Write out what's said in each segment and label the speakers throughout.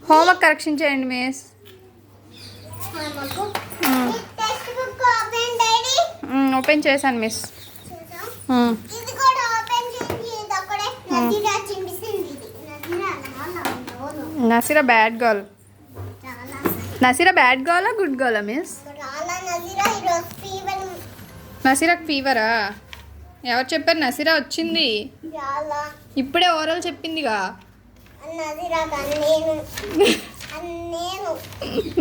Speaker 1: Homework correction చేయండి miss. Open చేశాను miss. Naseera bad girl. Naseera bad గర్లా గుడ్ గర్లా మిస్? నసీరాకి ఫీవరా? ఎవరు చెప్పారు? నసీరా వచ్చింది ఇప్పుడే, ఓరల్ చెప్పిందిగా.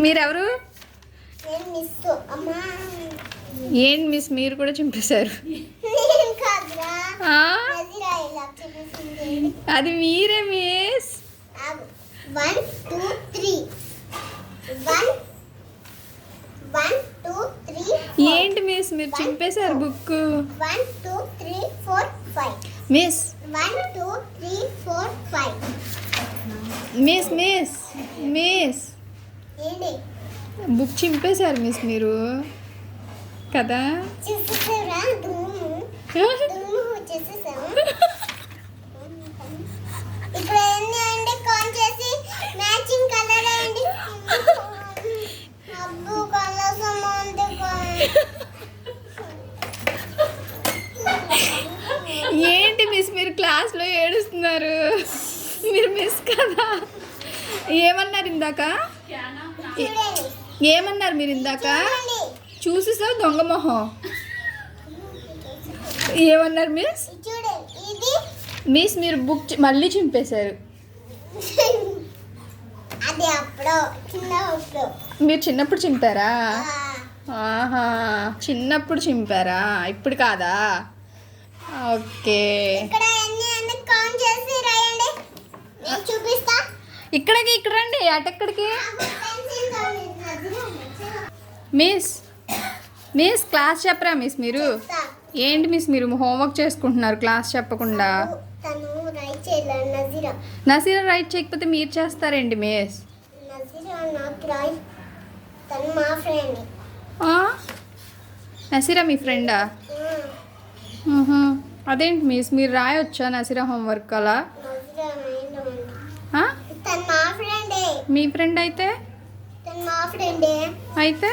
Speaker 1: మీరెవరు? ఏంటి మిస్ మీరు కూడా చింపేశారు? అది మీరే మిస్.
Speaker 2: 1 2 3 1 2 3
Speaker 1: ఏంటి మిస్ మీరు చింపేశారు book?
Speaker 2: 1 2 3 4 5
Speaker 1: miss.
Speaker 2: 1 2 3 4 5
Speaker 1: miss miss miss
Speaker 2: ఏంటి
Speaker 1: బుక్ చింపేశారు మిస్ మీరు కదా?
Speaker 2: చూసేసారా? దుమ్ము వచ్చేసేసాము. ఇప్పుడు ఏంటి అంటే కాన్ చేసి మ్యాచింగ్ కలర్ అండి. అబ్బు కలర్ సమాంతే
Speaker 1: ఏంటి మిస్ మీరు క్లాస్లో ఏడుస్తున్నారు? మీరు మిస్ కదా? ఏమన్నారు ఇందాక? ఏమన్నారు మీరు ఇందాక? చూసేసా దొంగ మొహం. ఏమన్నారు మిస్?
Speaker 2: ఇది
Speaker 1: మిస్ మీరు బుక్ మళ్ళీ చింపేశారు.
Speaker 2: అది అప్పుడు చిన్నప్పుడు.
Speaker 1: మీరు చిన్నప్పుడు చింపారా? ఆహా, చిన్నప్పుడు చింపారా, ఇప్పుడు కాదా? ఓకే.
Speaker 2: ఇక్కడ అన్ని అన్ని కౌంట్ చేసి రాయండి, నేను చూపిస్తా.
Speaker 1: ఇక్కడికి ఇక్కడ రండి. అటెక్కడికి? మిస్ మిస్ క్లాస్ చెప్పరా మిస్ మీరు? ఏంటి మిస్ మీరు హోంవర్క్ చేసుకుంటున్నారు క్లాస్ చెప్పకుండా?
Speaker 2: తను రైట్ చేయాలి. నజీరా
Speaker 1: నసీరా రైట్ చేయకపోతే మీరు చేస్తారండి మిస్?
Speaker 2: నజీరా నాకు రైట్, తను మా ఫ్రెండ్.
Speaker 1: నసీరా మీ ఫ్రెండా? అదేంటి మిస్ మీరు రాయొచ్చా నసీరా హోంవర్క్ అలా?
Speaker 2: నజీరా తను మా ఫ్రెండే.
Speaker 1: మీ ఫ్రెండ్ అయితే?
Speaker 2: తను మా ఫ్రెండే
Speaker 1: అయితే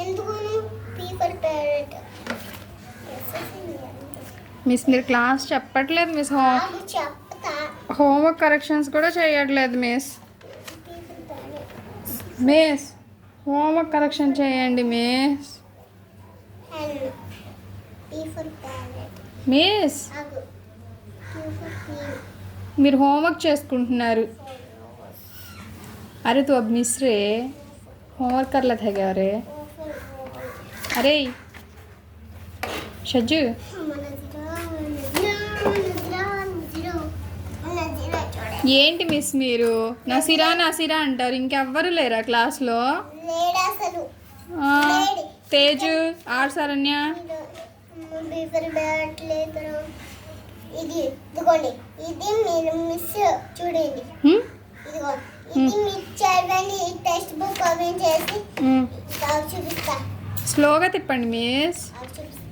Speaker 2: ఎందుకు పీపర్ ప్యారెట్
Speaker 1: మిస్ మీరు క్లాస్ చెప్పట్లేదు మిస్.
Speaker 2: చెప్తా.
Speaker 1: హోంవర్క్ కరెక్షన్స్ కూడా చేయట్లేదు మిస్. మిస్ హోంవర్క్ కరెక్షన్ చేయండి మిస్. మిస్ మీరు హోంవర్క్ చేసుకుంటున్నారు. अरे तू अब मिस रे होमवर्क कर लेते हैं क्या? अरे షజ్జు ఏంటి మిస్ మీరు నసీరా నసీరా అంటారు, ఇంకెవ్వరు లేరా క్లాస్లో? తేజు ఆర్ శరణ్య
Speaker 2: ఇది ఇదిగోండి, ఇది మీరు మిస్ చూడండి. ఇదిగో ఇది మీరు చదవండి. ఈ టెక్స్ట్ బుక్ ఓపెన్ చేసి చూపిస్తా.
Speaker 1: స్లోగా తిప్పండి మిస్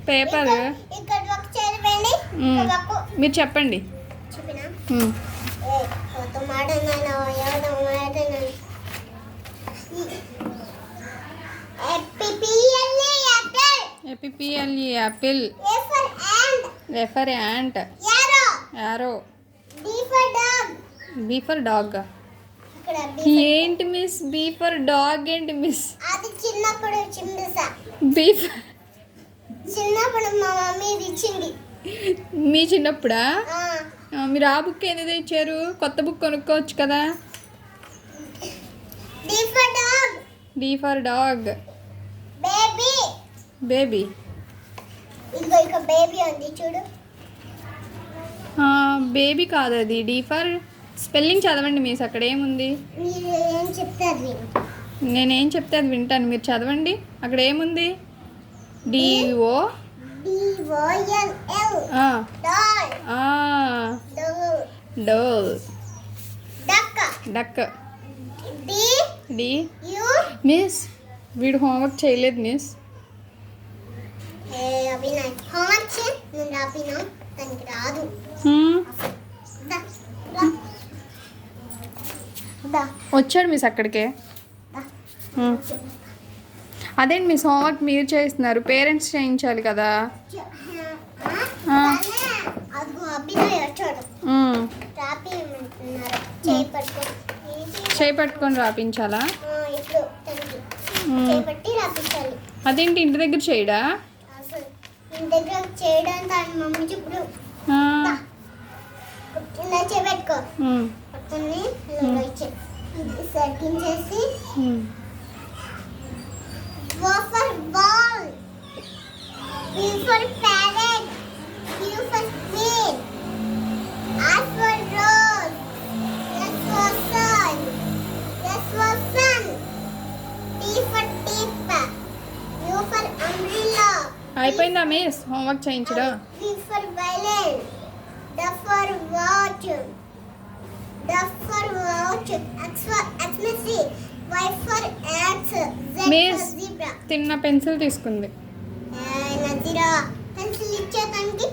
Speaker 1: పేపర్.
Speaker 2: ఇక్కడ ఒక చదవండి,
Speaker 1: మీరు చెప్పండి.
Speaker 2: చూపినా కొత్త మాట ఎవరో మాట
Speaker 1: A P P L E apple. A for ant. Arrow. B for dog. ఏంటి మిస్ బీ ఫర్ డాగ్ ఏంటి మిస్?
Speaker 2: అది చిన్నప్పుడు చింపేసా.
Speaker 1: బీ
Speaker 2: చిన్నప్పుడు మా మమ్మీ ఇచ్చింది.
Speaker 1: మీ చిన్నప్పుడా? మీరు ఆ బుక్ ఏదో ఇచ్చారు, కొత్త బుక్ కొనుక్కోవచ్చు కదా. D for dog.
Speaker 2: Baby.
Speaker 1: Baby.
Speaker 2: ఇదిగో ఇక బేబీ ఉంది చూడు.
Speaker 1: బేబీ కాదు అది. డి ఫర్ స్పెల్లింగ్ చదవండి మిస్. అక్కడ ఏముంది?
Speaker 2: మీరు ఏం చెప్తారు?
Speaker 1: నేనేం చెప్తే అది వింటాను, మీరు చదవండి. అక్కడ ఏముంది? D O doll. Duck. D. Miss వీడు హోంవర్క్ చేయలేదు మిస్.
Speaker 2: దా
Speaker 1: వచ్చాడు మిస్ అక్కడికే.
Speaker 2: దా
Speaker 1: మ్మ్. అదేంటి మిస్ హోంవర్క్ మీరు చేస్తున్నారు, పేరెంట్స్ చేయించాలి కదా. ఆ.
Speaker 2: అదిగో అభినయ్ వచ్చాడు
Speaker 1: మ్మ్.
Speaker 2: రాపియమంటున్నారు చేయి పట్టుకొని
Speaker 1: చేయి పట్టుకొని రాపించాలా?
Speaker 2: ఇప్పుడు తనకి
Speaker 1: మ్మ్.
Speaker 2: చేయి పట్టి రాపించాలి.
Speaker 1: అదేంటి ఇంటి దగ్గర చేయడా?
Speaker 2: అసలు ఇంటి దగ్గర చేయడానికి ఆయన మమ్మీ ఇప్పుడు
Speaker 1: ఆ.
Speaker 2: ఇలా చేయి పెట్టుకో
Speaker 1: మ్మ్.
Speaker 2: పట్టుకొని ఇలా ఇచ్చే సెట్టింగ్ చేసి
Speaker 1: మ్మ్.
Speaker 2: go for ball, B for parrot, Q for queen, R for rose, S for sun, S for sun, T for tip, U for umbrella,
Speaker 1: అయిపోయిందా మిస్ హోంవర్క్ చేయించడం?
Speaker 2: V for violin, W for watch, X for Xmas, Y for X, Z for
Speaker 1: miss
Speaker 2: zebra.
Speaker 1: తిన్న pencil తీసుకుంది.
Speaker 2: Nazira pencil ఇచ్చే తనకి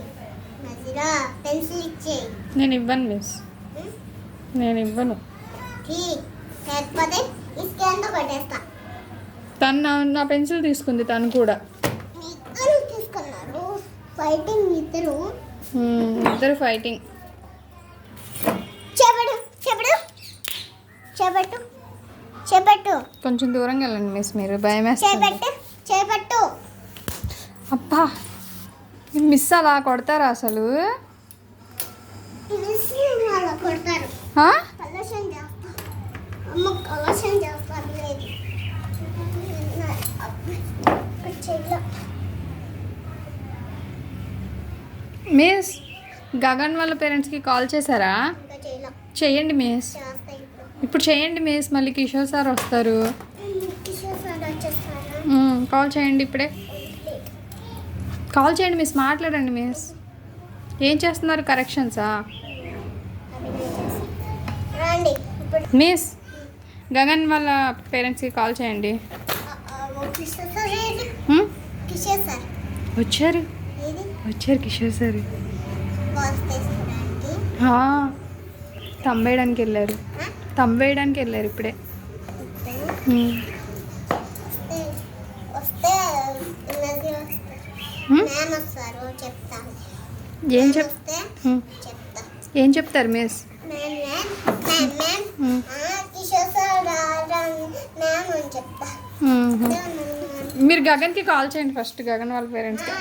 Speaker 2: Nazira pencil ఇచ్చే
Speaker 1: నేను ఇవ్వను miss, నేను ఇవ్వను.
Speaker 2: లేకపోతే ఇసుకేంతో కొట్టేస్తా.
Speaker 1: తను నా పెన్సిల్ తీసుకుంది తను కూడా.
Speaker 2: ఇద్దరు తీసుకున్నారు ఫైటింగ్ ఇద్దరు.
Speaker 1: ఇద్దరు ఫైటింగ్.
Speaker 2: చేపట్టు చేపట్టు చేపట్టు చేపట్టు
Speaker 1: కొంచెం దూరంగా వెళ్ళండి మిస్, మీరు భయం వేస్తుంది.
Speaker 2: చేపట్టు చేపట్టు.
Speaker 1: అబ్బా మిస్ అలా కొడతారా అసలు?
Speaker 2: అలా కొడతారు.
Speaker 1: ఆ?
Speaker 2: కలశం చేస్తా అమ్మ కలశం చేస్తారు లేదు చెయ్యి
Speaker 1: మిస్ గగన్ వాళ్ళ పేరెంట్స్కి కాల్ చేశారా?
Speaker 2: ఇంకా చెయ్యి
Speaker 1: చెయ్యండి మిస్,
Speaker 2: చేస్తా ఇప్పుడు.
Speaker 1: ఇప్పుడు చేయండి మిస్, మళ్ళీ కిషోర్ సార్ వస్తారు.
Speaker 2: కిషోర్ సార్ వచ్చేస్తాను.
Speaker 1: కాల్ చేయండి ఇప్పుడే, కాల్ చేయండి మిస్, మాట్లాడండి మిస్. ఏం చేస్తున్నారు, కరెక్షన్సా?
Speaker 2: రండి ఇప్పుడు.
Speaker 1: మిస్ గగన్ వాళ్ళ పేరెంట్స్కి కాల్ చేయండి.
Speaker 2: కిషోర్ సార్ ఏది?
Speaker 1: హ్మ్?
Speaker 2: కిషోర్ సార్
Speaker 1: వచ్చారు
Speaker 2: ఏది?
Speaker 1: వచ్చారు కిషోర్ సార్.
Speaker 2: బాల్స్ తీసుకోవడానికి
Speaker 1: తంబేయడానికి వెళ్ళారు, తంబేయడానికి వెళ్ళారు ఇప్పుడే.
Speaker 2: వస్తే వస్తే నజీర్ వస్తారు. మ్యామ్ వస్తారు చెప్తాను.
Speaker 1: ఏం
Speaker 2: మ్యామ్
Speaker 1: చెప్
Speaker 2: వస్తే
Speaker 1: హ్మ్.
Speaker 2: చెప్తా.
Speaker 1: ఏం చెప్తారు miss?
Speaker 2: Ma'am Kishore sir ma'am అని చెప్తా.
Speaker 1: మీరు గగన్కి కాల్ చేయండి ఫస్ట్, గగన్ వాళ్ళ పేరెంట్స్కి.